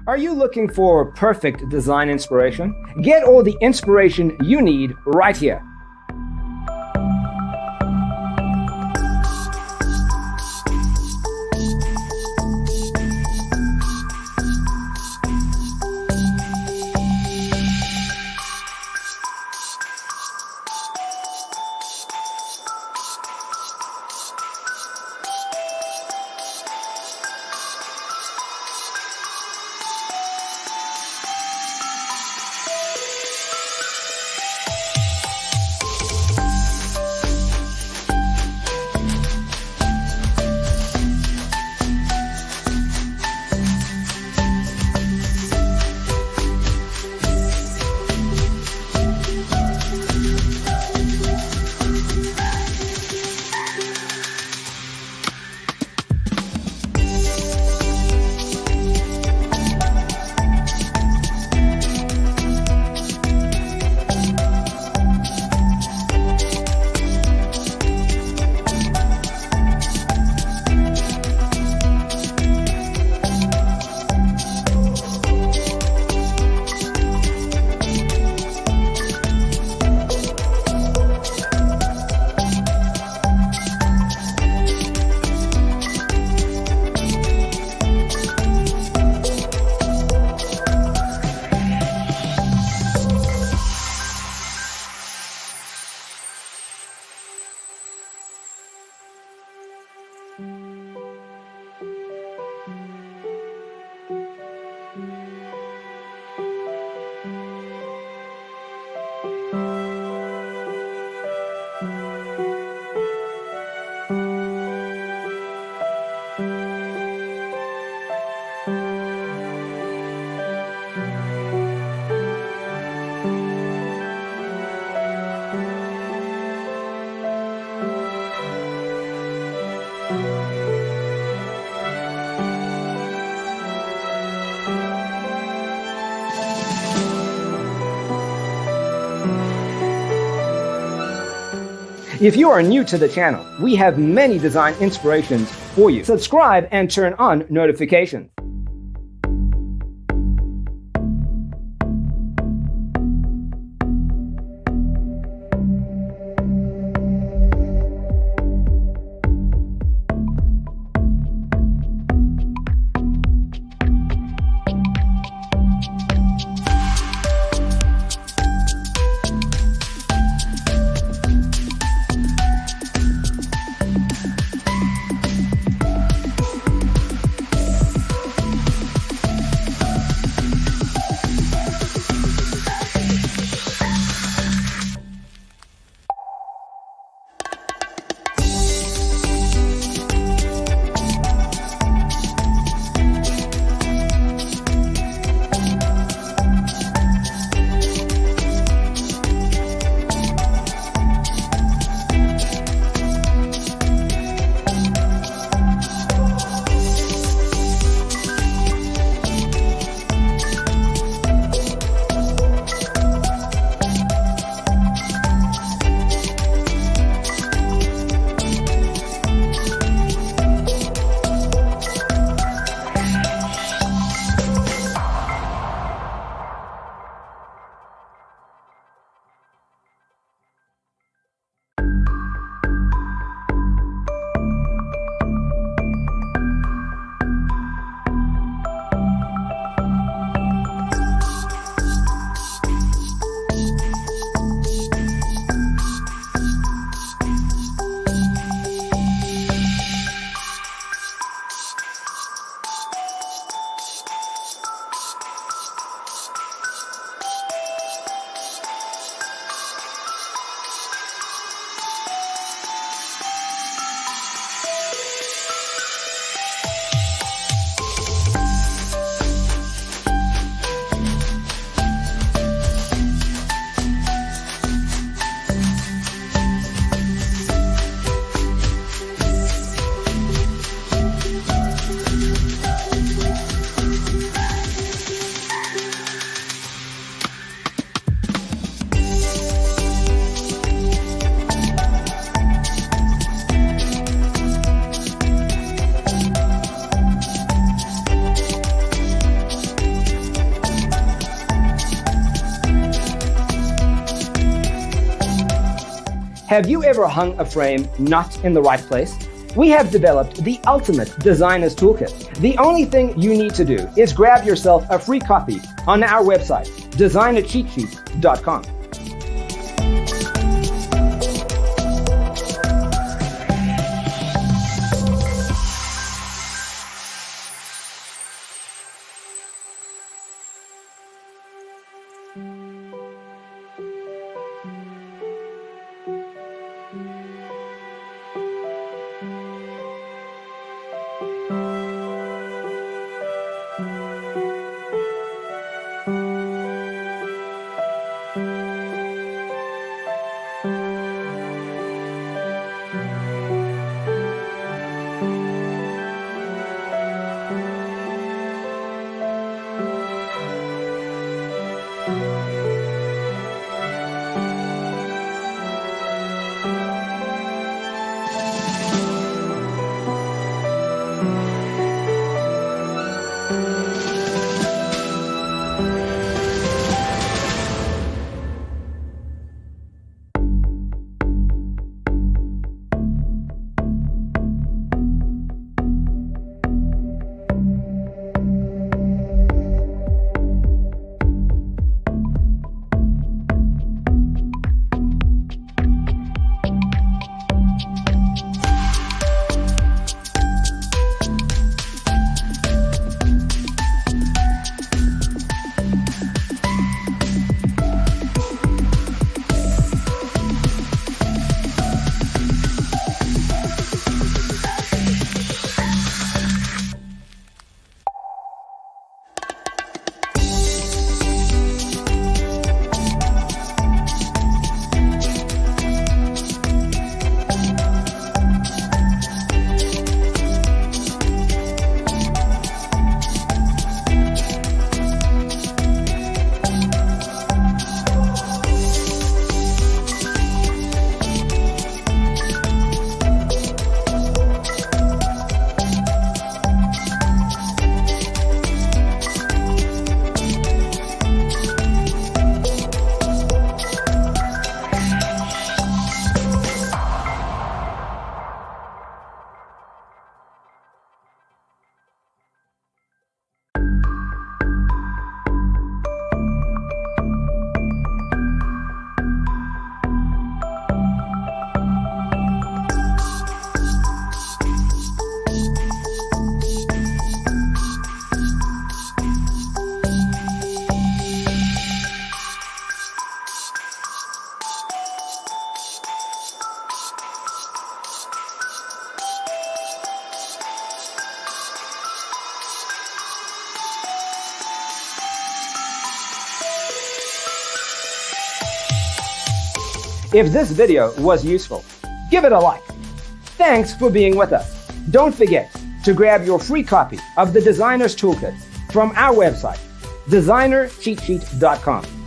Are you looking for perfect design inspiration? Get all the inspiration you need right here. If you are new to the channel, we have many design inspirations for you. Subscribe and turn on notifications. Have you ever hung a frame not in the right place? We have developed the ultimate designer's toolkit. The only thing you need to do is grab yourself a free copy on our website, designercheatsheet.com. If this video was useful, give it a like. Thanks for being with us. Don't forget to grab your free copy of the Designer's Toolkit from our website, designercheatsheet.com.